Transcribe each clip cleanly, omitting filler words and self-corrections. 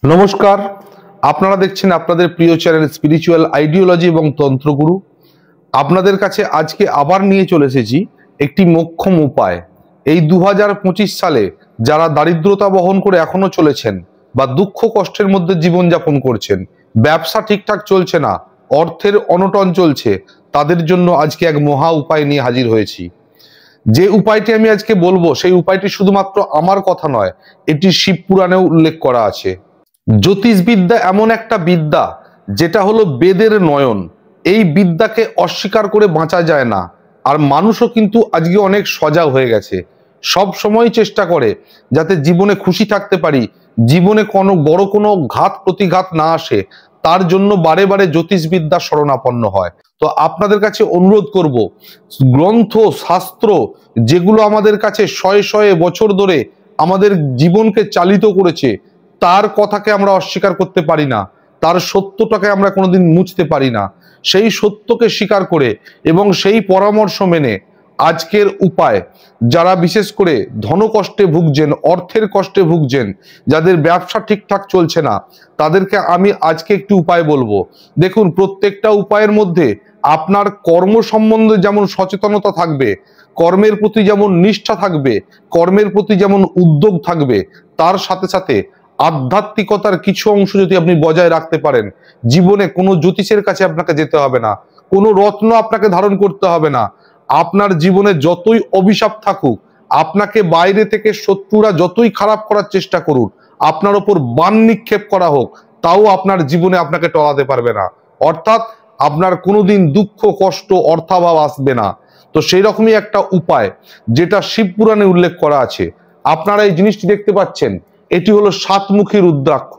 নমস্কার, আপনারা দেখছেন আপনাদের প্রিয় চ্যানেল স্পিরিচুয়াল আইডিওলজি এবং তন্ত্রগুরু। আপনাদের কাছে আজকে আবার নিয়ে চলে এসেছি একটি মোক্ষম উপায়। এই 2025 সালে যারা দারিদ্রতা বহন করে এখনো চলেছেন বা দুঃখ কষ্টের মধ্যে জীবনযাপন করছেন, ব্যবসা ঠিকঠাক চলছে না, অর্থের অনটন চলছে, তাদের জন্য আজকে এক মহা উপায় নিয়ে হাজির হয়েছি। যে উপায়টি আমি আজকে বলবো সেই উপায়টি শুধুমাত্র আমার কথা নয়, এটি শিব পুরাণেও উল্লেখ করা আছে। জ্যোতিষবিদ্যা এমন একটা বিদ্যা যেটা হলো বেদের নয়ন। এই বিদ্যাকে অস্বীকার করে বাঁচা যায় না। আর মানুষও কিন্তু আজকে অনেক সজাগ হয়ে গেছে, সব সময় চেষ্টা করে যাতে জীবনে খুশি থাকতে পারি, জীবনে কোনো ঘাত প্রতিঘাত না আসে, তার জন্য বারে বারে জ্যোতিষবিদ্যা শরণাপন্ন হয়। তো আপনাদের কাছে অনুরোধ করব, গ্রন্থ শাস্ত্র যেগুলো আমাদের কাছে শয়ে শয়ে বছর ধরে আমাদের জীবনকে চালিত করেছে, তার কথাকে আমরা অস্বীকার করতে পারি না, তার সত্যটাকে আমরা কোনোদিন মুছতে পারি না। সেই সত্যকে স্বীকার করে এবং সেই পরামর্শ মেনে আজকের উপায়, যারা বিশেষ করে ধনকষ্টে ভুগছেন, অর্থের কষ্টে ভুগছেন, যাদের ব্যবসা ঠিকঠাক চলছে না, তাদেরকে আমি আজকে একটি উপায় বলবো। দেখুন, প্রত্যেকটা উপায়ের মধ্যে আপনার কর্ম সম্বন্ধে যেমন সচেতনতা থাকবে, কর্মের প্রতি যেমন নিষ্ঠা থাকবে, কর্মের প্রতি যেমন উদ্যোগ থাকবে, তার সাথে সাথে আধ্যাত্মিকতার কিছু অংশ যদি আপনি বজায় রাখতে পারেন, জীবনে কোনো জ্যোতিষের কাছে আপনাকে যেতে হবে না, কোনো রত্ন আপনাকে ধারণ করতে হবে না। আপনার জীবনে যতই অভিশাপ থাকুক, আপনাকে বাইরে থেকে শত্রুরা যতই খারাপ করার চেষ্টা করুক, আপনার ওপর বাণ নিক্ষেপ করা হোক, তাও আপনার জীবনে আপনাকে টলাতে পারবে না। অর্থাৎ আপনার কোনোদিন দুঃখ কষ্ট অর্থাভাব আসবে না। তো সেই রকমই একটা উপায় যেটা শিব পুরাণে উল্লেখ করা আছে। আপনারা এই জিনিসটি দেখতে পাচ্ছেন, এটি হলো সাতমুখী রুদ্রাক্ষ।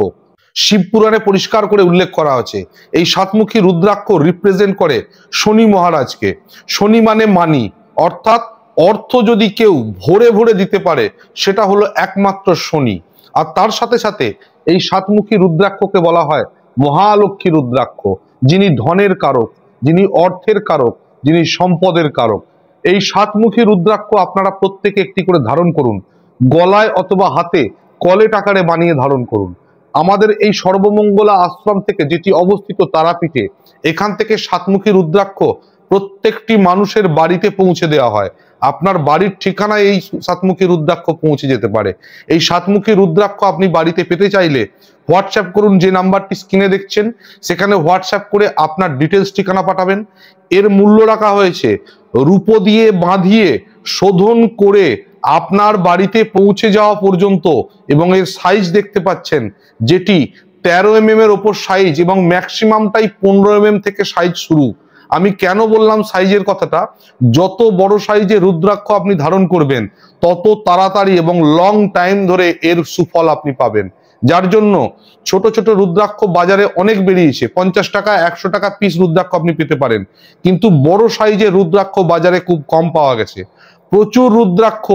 শিব পুরাণে পরিষ্কার করে উল্লেখ করা আছে, এই সাতমুখী রুদ্রাক্ষ রিপ্রেজেন্ট করে শনি মহারাজকে। শনি মানে মানি, অর্থাৎ অর্থ যদি কেউ ভরে ভরে দিতে পারে সেটা হলো একমাত্র শনি। আর তার সাথে সাথে এই সাতমুখী রুদ্রাক্ষকে বলা হয় মহালক্ষ্মী রুদ্রাক্ষ, যিনি ধনের কারক, যিনি অর্থের কারক, যিনি সম্পদের কারক। এই সাতমুখী রুদ্রাক্ষ আপনারা প্রত্যেকে একটি করে ধারণ করুন, গলায় অথবা হাতে কলেট আকারে বানিয়ে ধারণ করুন। আমাদের এই সর্বমঙ্গলা আশ্রম থেকে, যেটি অবস্থিত তারাপীঠে, এখান থেকে সাতমুখী রুদ্রাক্ষ প্রত্যেকটি মানুষের বাড়িতে পৌঁছে দেওয়া হয়। আপনার বাড়ির ঠিকানায় এই সাতমুখী রুদ্রাক্ষ পৌঁছে যেতে পারে। এই সাতমুখী রুদ্রাক্ষ আপনি বাড়িতে পেতে চাইলে হোয়াটসঅ্যাপ করুন, যে নাম্বারটি স্ক্রিনে দেখছেন সেখানে হোয়াটসঅ্যাপ করে আপনার ডিটেলস ঠিকানা পাঠাবেন। এর মূল্য রাখা হয়েছে রূপো দিয়ে বাঁধিয়ে শোধন করে আপনার বাড়িতে পৌঁছে যাওয়া পর্যন্ত। এবং এর সাইজ দেখতে পাচ্ছেন, যেটি 13 mm এর ওপর সাইজ এবং ম্যাক্সিমামটাই 15 mm থেকে সাইজ শুরু। আমি কেন বললাম সাইজের কথাটা, যত বড় সাইজে রুদ্রাক্ষ আপনি ধারণ করবেন তত তাড়াতাড়ি এবং লং টাইম ধরে এর সুফল আপনি পাবেন। যার জন্য ছোট ছোট রুদ্রাক্ষ বাজারে অনেক বেরিয়েছে, 50 টাকা 100 টাকা পিস রুদ্রাক্ষ আপনি পেতে পারেন, কিন্তু বড় সাইজের রুদ্রাক্ষ বাজারে খুব কম পাওয়া গেছে। প্রচুর রুদ্রাক্ষ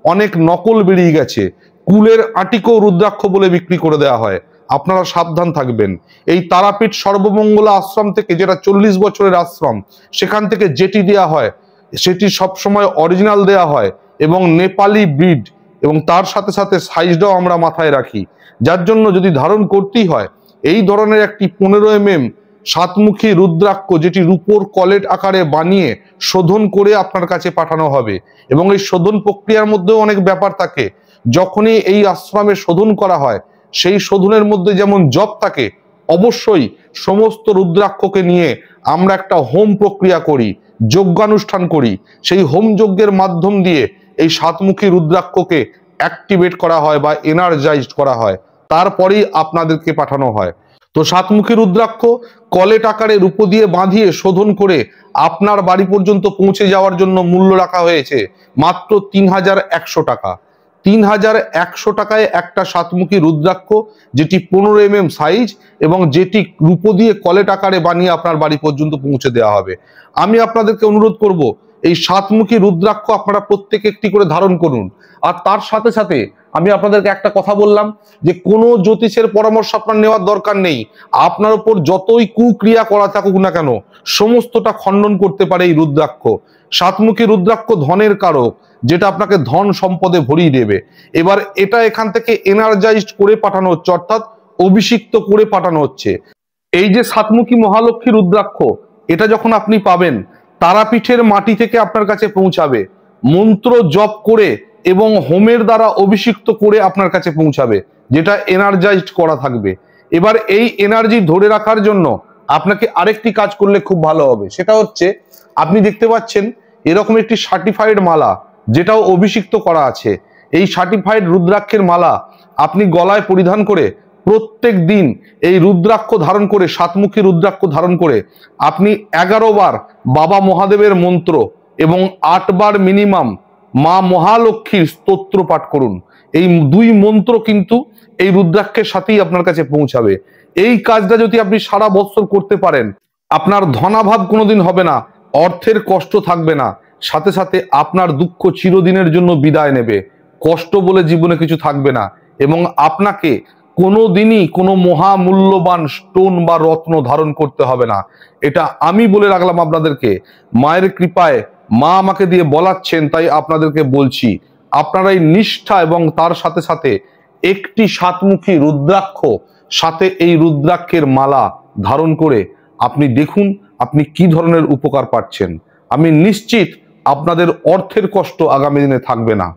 অনেক নকল বেরিয়ে গেছে, কুলের আটিকেও রুদ্রাক্ষ বলে বিক্রি করে দেওয়া হয়। আপনারা সাবধান থাকবেন। এই তারাপীঠ সর্বমঙ্গলা আশ্রম থেকে, যেটা 40 বছরের আশ্রম, সেখান থেকে যেটি দেওয়া হয় সেটি সবসময় অরিজিনাল দেওয়া হয় এবং নেপালি ব্রিড, এবং তার সাথে সাথে সাইজটাও আমরা মাথায় রাখি। যার জন্য যদি ধারণ করতেই হয়, এই ধরনের একটি 15 mm সাতমুখী রুদ্রাক্ষ, যেটি রূপোর কলেট আকারে বানিয়ে শোধন করে আপনার কাছে পাঠানো হবে। এবং এই শোধন প্রক্রিয়ার মধ্যেও অনেক ব্যাপার থাকে। যখনই এই আশ্রমে শোধন করা হয়, সেই শোধনের মধ্যে যেমন জপ থাকে, অবশ্যই সমস্ত রুদ্রাক্ষকে নিয়ে আমরা একটা হোম প্রক্রিয়া করি, যজ্ঞানুষ্ঠান করি। সেই হোম যজ্ঞের মাধ্যম দিয়ে এই সাতমুখী রুদ্রাক্ষকে অ্যাক্টিভেট করা হয় বা এনার্জাইজড করা হয়, তারপরেই আপনাদেরকে পাঠানো হয়। তো সাতমুখী রুদ্রাক্ষ কলেট আকারে রূপো দিয়ে বাঁধিয়ে শোধন করে আপনার বাড়ি পর্যন্ত পৌঁছে যাওয়ার জন্য মূল্য রাখা হয়েছে মাত্র 3100 টাকা। 3100 টাকায় একটা সাতমুখী রুদ্রাক্ষ, যেটি 15 mm সাইজ এবং যেটি রূপো দিয়ে কলেট আকারে বানিয়ে আপনার বাড়ি পর্যন্ত পৌঁছে দেওয়া হবে। আমি আপনাদেরকে অনুরোধ করব, এই সাতমুখী রুদ্রাক্ষ আপনারা প্রত্যেকে একটি করে ধারণ করুন। আর তার সাথে সাথে আমি আপনাদেরকে একটা কথা বললাম, যে কোনো জ্যোতিষের পরামর্শ আপনার নেওয়ার দরকার নেই। আপনার উপর যতই কুক্রিয়া করা থাকুক না কেন, সমস্তটা খণ্ডন করতে পারে এই রুদ্রাক্ষ। সাতমুখী রুদ্রাক্ষ ধনের কারক, যেটা আপনাকে ধন সম্পদে ভরিয়ে দেবে। এবার এটা এখান থেকে এনার্জাইজড করে পাঠানো হচ্ছে, অর্থাৎ অভিষিক্ত করে পাঠানো হচ্ছে। এই যে সাতমুখী মহালক্ষ্মী রুদ্রাক্ষ, এটা যখন আপনি পাবেন, তারাপীঠের মাটি থেকে আপনার কাছে পৌঁছাবে, মন্ত্র জপ করে এবং হোমের দ্বারা অভিষিক্ত করে আপনার কাছে পৌঁছাবে, যেটা এনার্জাইজড করা থাকবে। এবার এই এনার্জি ধরে রাখার জন্য আপনাকে আরেকটি কাজ করলে খুব ভালো হবে। সেটা হচ্ছে, আপনি দেখতে পাচ্ছেন এরকম একটি সার্টিফাইড মালা, যেটাও অভিষিক্ত করা আছে। এই সার্টিফাইড রুদ্রাক্ষের মালা আপনি গলায় পরিধান করে প্রত্যেক দিন এই রুদ্রাক্ষ ধারণ করে, সাতমুখী রুদ্রাক্ষ ধারণ করে আপনি 11 বার বাবা মহাদেবের মন্ত্র এবং 8 বার মিনিমাম মা মহালক্ষ্মীর স্তোত্র পাঠ করুন। এই দুই মন্ত্র কিন্তু এই রুদ্রাক্ষের সাথেই আপনার কাছে পৌঁছাবে। এই কাজটা যদি আপনি সারা বছর করতে পারেন, আপনার ধনাভাব কোনোদিন হবে না, অর্থের কষ্ট থাকবে না, সাথে সাথে আপনার দুঃখ চিরদিনের জন্য বিদায় নেবে, কষ্ট বলে জীবনে কিছু থাকবে না, এবং আপনাকে কোনোদিনই কোনো মহামূল্যবান স্টোন বা রত্ন ধারণ করতে হবে না। এটা আমি বলে রাখলাম আপনাদেরকে, মায়ের কৃপায় মা আমাকে দিয়ে বলাচ্ছেন, তাই আপনাদেরকে বলছি। আপনারা এই নিষ্ঠা এবং তার সাথে সাথে একটি সাতমুখী রুদ্রাক্ষ, সাথে এই রুদ্রাক্ষের মালা ধারণ করে আপনি দেখুন আপনি কি ধরনের উপকার পাচ্ছেন। আমি নিশ্চিত আপনাদের অর্থের কষ্ট আগামী দিনে থাকবে না।